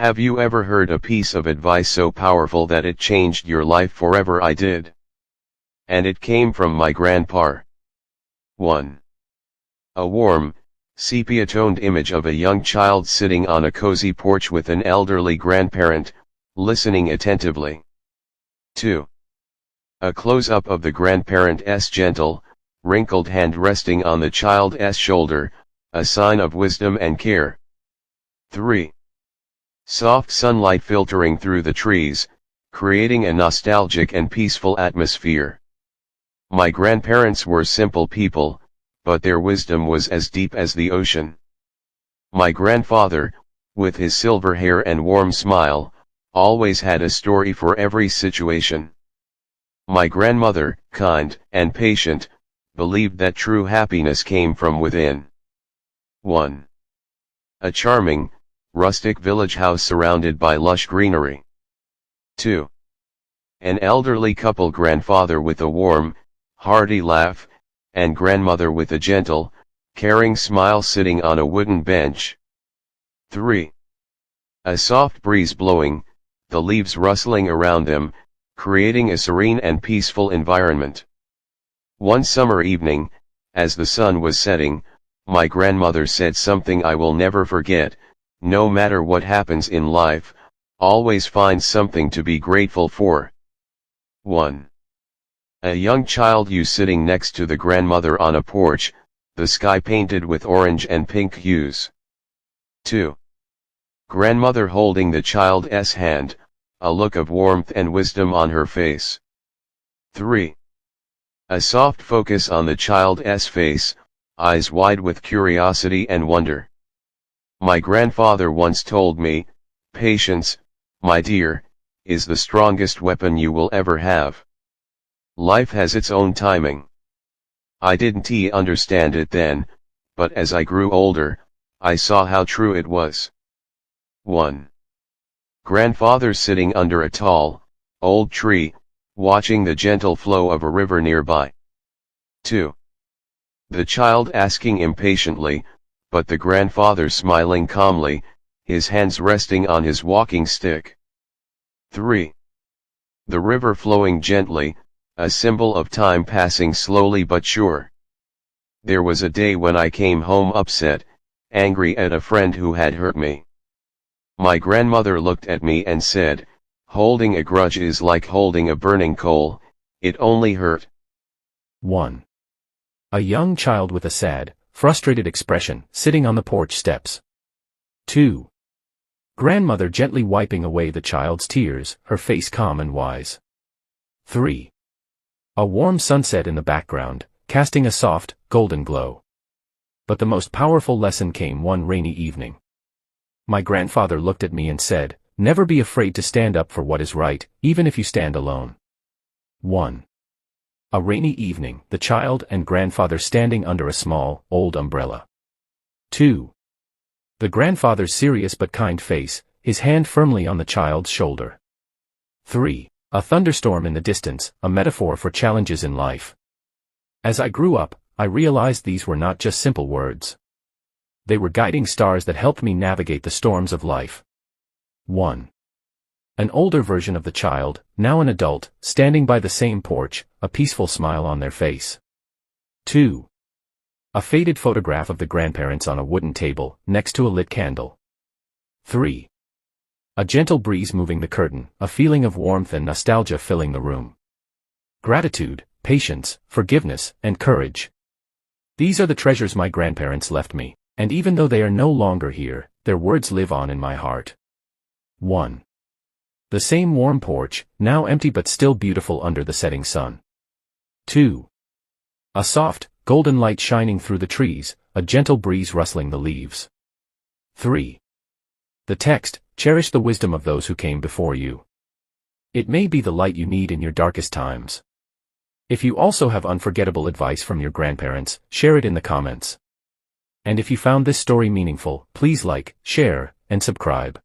Have you ever heard a piece of advice so powerful that it changed your life forever? I did. And it came from my grandpa. 1. A warm, sepia-toned image of a young child sitting on a cozy porch with an elderly grandparent, listening attentively. 2. A close-up of the grandparent's gentle, wrinkled hand resting on the child's shoulder, a sign of wisdom and care. 3. Soft sunlight filtering through the trees, creating a nostalgic and peaceful atmosphere. My grandparents were simple people, but their wisdom was as deep as the ocean. My grandfather, with his silver hair and warm smile, always had a story for every situation. My grandmother, kind and patient, believed that true happiness came from within. 1. A charming, rustic village house surrounded by lush greenery. 2. An elderly couple, grandfather with a warm, hearty laugh, and grandmother with a gentle, caring smile sitting on a wooden bench. 3. A soft breeze blowing, the leaves rustling around them, creating a serene and peaceful environment. One summer evening, as the sun was setting, my grandmother said something I will never forget: no matter what happens in life, always find something to be grateful for. 1. A young child, you sitting next to the grandmother on a porch, the sky painted with orange and pink hues. 2. Grandmother holding the child's hand, a look of warmth and wisdom on her face. 3. A soft focus on the child's face, eyes wide with curiosity and wonder. My grandfather once told me, patience, my dear, is the strongest weapon you will ever have. Life has its own timing. I didn't understand it then, but as I grew older, I saw how true it was. 1. Grandfather sitting under a tall, old tree, watching the gentle flow of a river nearby. 2. The child asking impatiently, but the grandfather smiling calmly, his hands resting on his walking stick. 3. The river flowing gently, a symbol of time passing slowly but sure. There was a day when I came home upset, angry at a friend who had hurt me. My grandmother looked at me and said, holding a grudge is like holding a burning coal, it only hurt. 1. A young child with a sad, frustrated expression, sitting on the porch steps. 2. Grandmother gently wiping away the child's tears, her face calm and wise. 3. A warm sunset in the background, casting a soft, golden glow. But the most powerful lesson came one rainy evening. My grandfather looked at me and said, never be afraid to stand up for what is right, even if you stand alone. 1. A rainy evening, the child and grandfather standing under a small, old umbrella. 2. The grandfather's serious but kind face, his hand firmly on the child's shoulder. 3. A thunderstorm in the distance, a metaphor for challenges in life. As I grew up, I realized these were not just simple words. They were guiding stars that helped me navigate the storms of life. 1. An older version of the child, now an adult, standing by the same porch, a peaceful smile on their face. 2. A faded photograph of the grandparents on a wooden table, next to a lit candle. 3. A gentle breeze moving the curtain, a feeling of warmth and nostalgia filling the room. Gratitude, patience, forgiveness, and courage. These are the treasures my grandparents left me, and even though they are no longer here, their words live on in my heart. 1. The same warm porch, now empty but still beautiful under the setting sun. 2. A soft, golden light shining through the trees, a gentle breeze rustling the leaves. 3. The text, cherish the wisdom of those who came before you. It may be the light you need in your darkest times. If you also have unforgettable advice from your grandparents, share it in the comments. And if you found this story meaningful, please like, share, and subscribe.